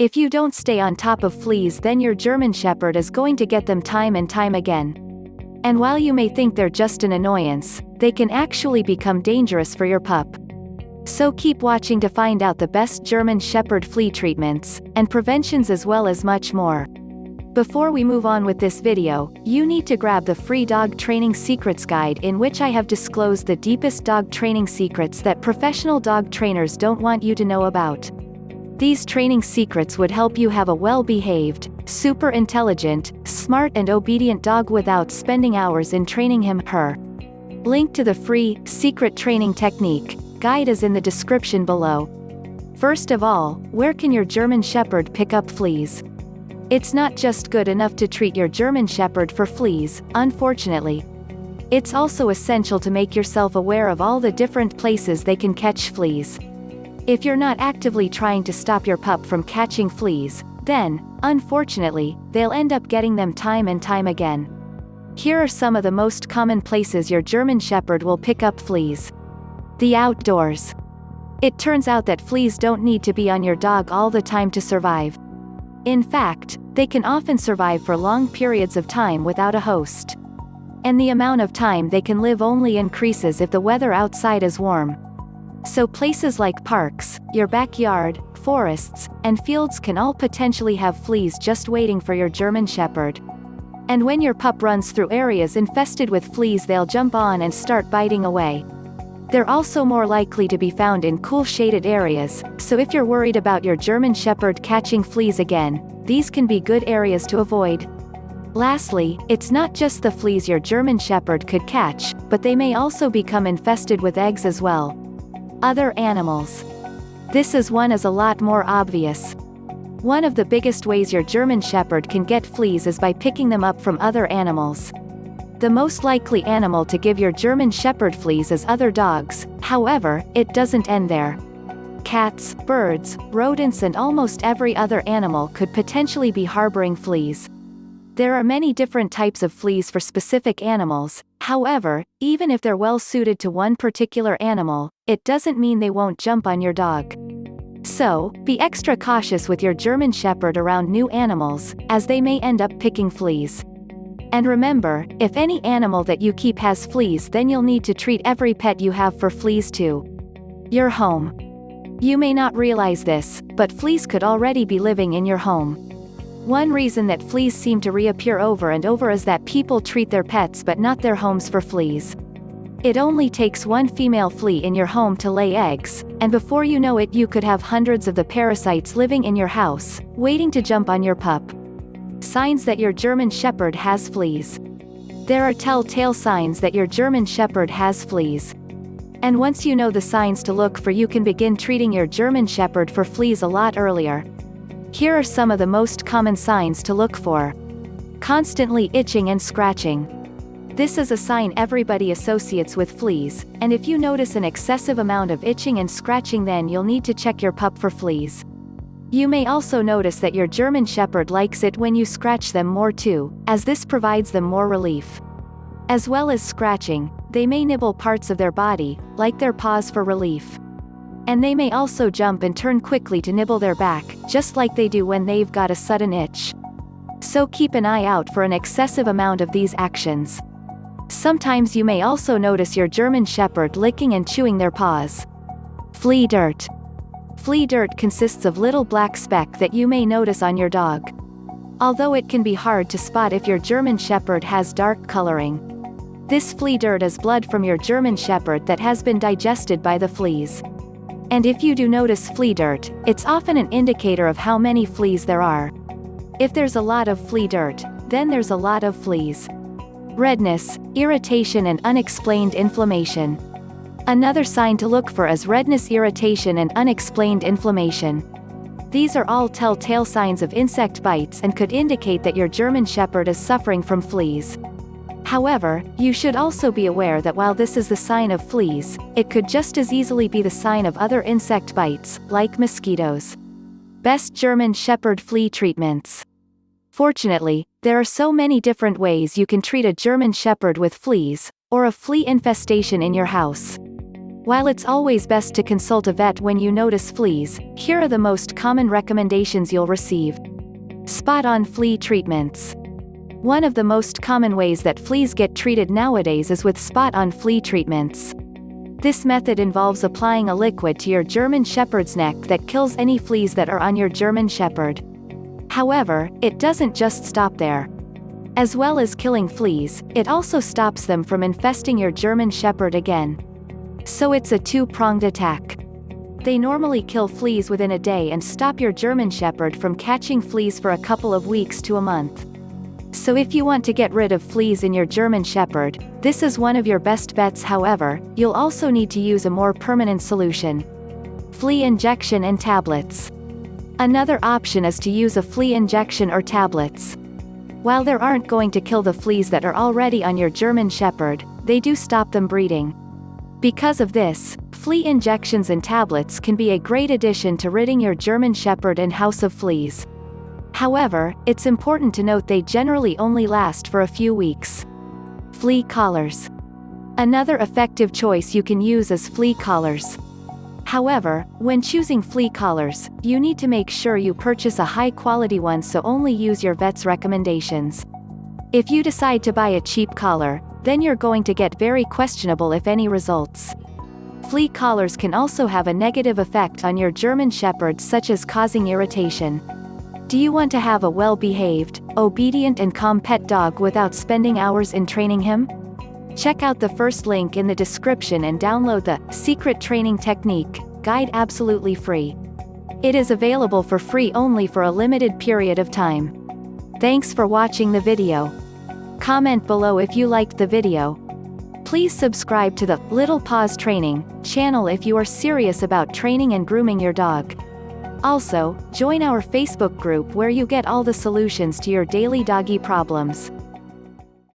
If you don't stay on top of fleas, then your German Shepherd is going to get them time and time again. And while you may think they're just an annoyance, they can actually become dangerous for your pup. So keep watching to find out the best German Shepherd flea treatments, and preventions as well as much more. Before we move on with this video, you need to grab the free Dog Training Secrets Guide, in which I have disclosed the deepest dog training secrets that professional dog trainers don't want you to know about. These training secrets would help you have a well-behaved, super intelligent, smart and obedient dog without spending hours in training him/her. Link to the free, secret training technique guide is in the description below. First of all, where can your German Shepherd pick up fleas? It's not just good enough to treat your German Shepherd for fleas, unfortunately. It's also essential to make yourself aware of all the different places they can catch fleas. If you're not actively trying to stop your pup from catching fleas, then, unfortunately, they'll end up getting them time and time again. Here are some of the most common places your German Shepherd will pick up fleas. The outdoors. It turns out that fleas don't need to be on your dog all the time to survive. In fact, they can often survive for long periods of time without a host. And the amount of time they can live only increases if the weather outside is warm. So places like parks, your backyard, forests, and fields can all potentially have fleas just waiting for your German Shepherd. And when your pup runs through areas infested with fleas, they'll jump on and start biting away. They're also more likely to be found in cool shaded areas, so if you're worried about your German Shepherd catching fleas again, these can be good areas to avoid. Lastly, it's not just the fleas your German Shepherd could catch, but they may also become infested with eggs as well. Other animals. This one is a lot more obvious. One of the biggest ways your German Shepherd can get fleas is by picking them up from other animals. The most likely animal to give your German Shepherd fleas is other dogs, however, it doesn't end there. Cats, birds, rodents and almost every other animal could potentially be harboring fleas. There are many different types of fleas for specific animals, however, even if they're well suited to one particular animal, it doesn't mean they won't jump on your dog. So, be extra cautious with your German Shepherd around new animals, as they may end up picking fleas. And remember, if any animal that you keep has fleas, then you'll need to treat every pet you have for fleas too. Your home. You may not realize this, but fleas could already be living in your home. One reason that fleas seem to reappear over and over is that people treat their pets but not their homes for fleas. It only takes one female flea in your home to lay eggs, and before you know it you could have hundreds of the parasites living in your house, waiting to jump on your pup. Signs that your German Shepherd has fleas. There are telltale signs that your German Shepherd has fleas. And once you know the signs to look for, you can begin treating your German Shepherd for fleas a lot earlier. Here are some of the most common signs to look for. Constantly itching and scratching. This is a sign everybody associates with fleas, and if you notice an excessive amount of itching and scratching, then you'll need to check your pup for fleas. You may also notice that your German Shepherd likes it when you scratch them more too, as this provides them more relief. As well as scratching, they may nibble parts of their body, like their paws, for relief. And they may also jump and turn quickly to nibble their back, just like they do when they've got a sudden itch. So keep an eye out for an excessive amount of these actions. Sometimes you may also notice your German Shepherd licking and chewing their paws. Flea dirt. Flea dirt consists of little black speck that you may notice on your dog. Although it can be hard to spot if your German Shepherd has dark coloring. This flea dirt is blood from your German Shepherd that has been digested by the fleas. And if you do notice flea dirt, it's often an indicator of how many fleas there are. If there's a lot of flea dirt, then there's a lot of fleas. Redness, irritation and unexplained inflammation. Another sign to look for is redness, irritation and unexplained inflammation. These are all telltale signs of insect bites and could indicate that your German Shepherd is suffering from fleas. However, you should also be aware that while this is the sign of fleas, it could just as easily be the sign of other insect bites, like mosquitoes. Best German Shepherd flea treatments. Fortunately, there are so many different ways you can treat a German Shepherd with fleas, or a flea infestation in your house. While it's always best to consult a vet when you notice fleas, here are the most common recommendations you'll receive. Spot-on flea treatments. One of the most common ways that fleas get treated nowadays is with spot-on flea treatments. This method involves applying a liquid to your German Shepherd's neck that kills any fleas that are on your German Shepherd. However, it doesn't just stop there. As well as killing fleas, it also stops them from infesting your German Shepherd again. So it's a two-pronged attack. They normally kill fleas within a day and stop your German Shepherd from catching fleas for a couple of weeks to a month. So if you want to get rid of fleas in your German Shepherd, this is one of your best bets. However, you'll also need to use a more permanent solution. Flea injection and tablets. Another option is to use a flea injection or tablets. While they aren't going to kill the fleas that are already on your German Shepherd, they do stop them breeding. Because of this, flea injections and tablets can be a great addition to ridding your German Shepherd and house of fleas. However, it's important to note they generally only last for a few weeks. Flea collars. Another effective choice you can use is flea collars. However, when choosing flea collars, you need to make sure you purchase a high-quality one, so only use your vet's recommendations. If you decide to buy a cheap collar, then you're going to get very questionable, if any, results. Flea collars can also have a negative effect on your German Shepherd, such as causing irritation. Do you want to have a well-behaved, obedient and calm pet dog without spending hours in training him? Check out the first link in the description and download the Secret Training Technique Guide absolutely free. It is available for free only for a limited period of time. Thanks for watching the video. Comment below if you liked the video. Please subscribe to the Little Paws Training channel if you are serious about training and grooming your dog. Also, join our Facebook group where you get all the solutions to your daily doggy problems.